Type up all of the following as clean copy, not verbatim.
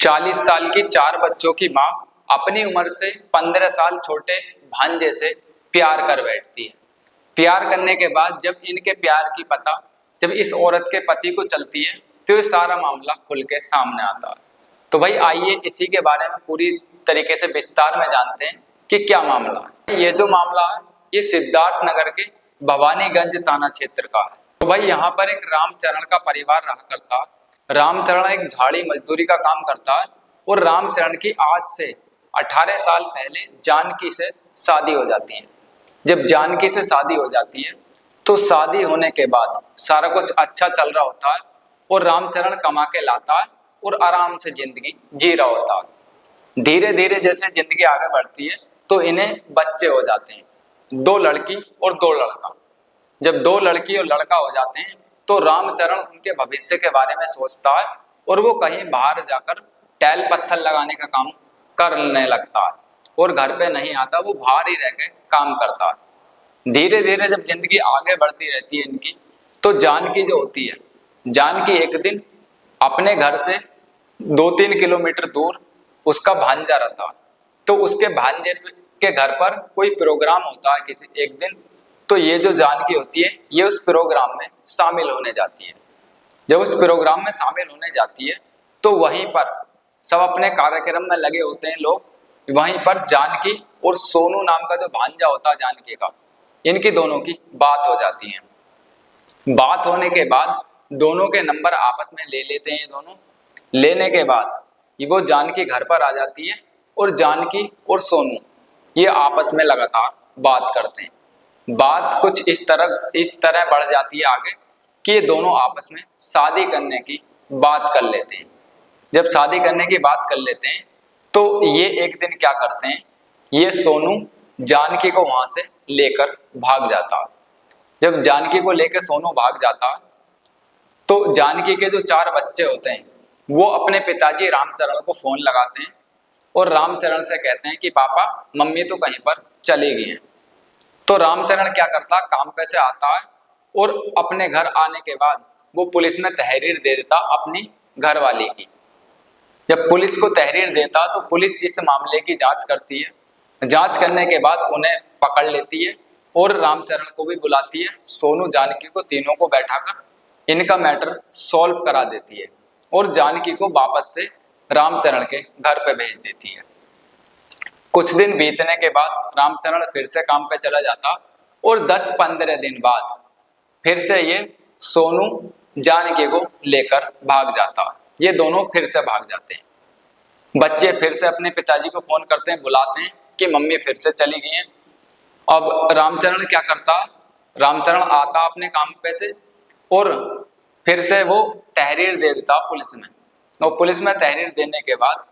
40 साल की 4 बच्चों की माँ अपनी उम्र से 15 साल छोटे भांजे से प्यार कर बैठती है। प्यार करने के बाद जब इनके प्यार की पता जब इस औरत के पति को चलती है तो ये सारा मामला खुल के सामने आता है। तो भाई आइए इसी के बारे में पूरी तरीके से विस्तार में जानते हैं कि क्या मामला है। ये जो मामला है ये सिद्धार्थ नगर के भवानीगंज थाना क्षेत्र का है। तो भाई यहाँ पर एक रामचरण का परिवार रहा करता है। रामचरण एक झाड़ी मजदूरी का काम करता है और रामचरण की आज से 18 साल पहले जानकी से शादी हो जाती है। जब जानकी से शादी हो जाती है तो शादी होने के बाद सारा कुछ अच्छा चल रहा होता है और रामचरण कमा के लाता है और आराम से जिंदगी जी रहा होता है। धीरे धीरे जैसे जिंदगी आगे बढ़ती है तो इन्हें बच्चे हो जाते हैं, 2 लड़की और 2 लड़का। जब 2 लड़की और लड़का हो जाते हैं तो रामचरण उनके भविष्य के बारे में सोचता है और वो कहीं बाहर जाकर टैल पत्थर लगाने का काम करने लगता है और घर पे नहीं आता, वो बाहर ही रह के काम करता है। धीरे धीरे जब जिंदगी आगे बढ़ती रहती है इनकी तो जानकी जो होती है, जानकी एक दिन अपने घर से 2-3 किलोमीटर दूर उसका भांजा रहता है। तो उसके भांजे के घर पर कोई प्रोग्राम होता है किसी एक दिन, तो ये जो जानकी होती है ये उस प्रोग्राम में शामिल होने जाती है। जब उस प्रोग्राम में शामिल होने जाती है तो वहीं पर सब अपने कार्यक्रम में लगे होते हैं लोग। वहीं पर जानकी और सोनू नाम का जो भांजा होता है जानकी का, इनकी दोनों की बात हो जाती है। बात होने के बाद दोनों के नंबर आपस में ले लेते हैं। दोनों लेने के बाद वो जानकी घर पर आ जाती है और जानकी और सोनू ये आपस में लगातार बात करते हैं। बात कुछ इस तरह बढ़ जाती है आगे कि ये दोनों आपस में शादी करने की बात कर लेते हैं। जब शादी करने की बात कर लेते हैं तो ये एक दिन क्या करते हैं, ये सोनू जानकी को वहां से लेकर भाग जाता है। जब जानकी को लेकर सोनू भाग जाता है तो जानकी के जो 4 बच्चे होते हैं वो अपने पिताजी रामचरण को फोन लगाते हैं और रामचरण से कहते हैं कि पापा मम्मी तो कहीं पर चली गई हैं। तो रामचरण क्या करता, काम पे से आता है और अपने घर आने के बाद वो पुलिस में तहरीर दे देता अपनी घरवाली की। जब पुलिस को तहरीर देता तो पुलिस इस मामले की जांच करती है। जांच करने के बाद उन्हें पकड़ लेती है और रामचरण को भी बुलाती है। सोनू जानकी को तीनों को बैठाकर इनका मैटर सॉल्व करा देती है और जानकी को वापस से रामचरण के घर पे भेज देती है। कुछ दिन बीतने के बाद रामचरण फिर से काम पे चला जाता और 10-15 दिन बाद फिर से ये सोनू जानकी को लेकर भाग जाता। ये दोनों फिर से भाग जाते हैं। बच्चे फिर से अपने पिताजी को फोन करते हैं, बुलाते हैं कि मम्मी फिर से चली गई हैं। अब रामचरण क्या करता, रामचरण आता अपने काम पे से और फिर से वो तहरीर दे देता पुलिस में। और पुलिस में तहरीर देने के बाद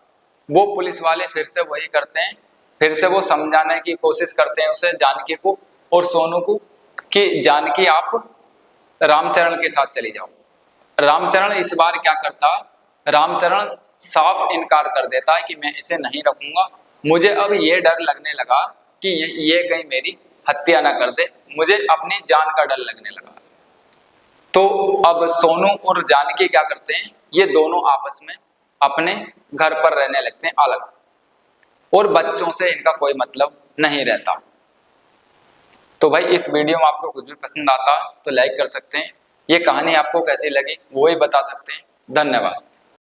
वो पुलिस वाले फिर से वही करते हैं, फिर से वो समझाने की कोशिश करते हैं उसे, जानकी को और सोनू को, कि जानकी आप रामचरण के साथ चली जाओ। रामचरण इस बार क्या करता, रामचरण साफ इनकार कर देता है कि मैं इसे नहीं रखूंगा। मुझे अब ये डर लगने लगा कि ये कहीं मेरी हत्या ना कर दे, मुझे अपनी जान का डर लगने लगा। तो अब सोनू और जानकी क्या करते हैं, ये दोनों आपस में अपने घर पर रहने लगते हैं अलग, और बच्चों से इनका कोई मतलब नहीं रहता। तो भाई इस वीडियो में आपको कुछ भी पसंद आता तो लाइक कर सकते हैं। ये कहानी आपको कैसी लगी वो ही बता सकते हैं। धन्यवाद।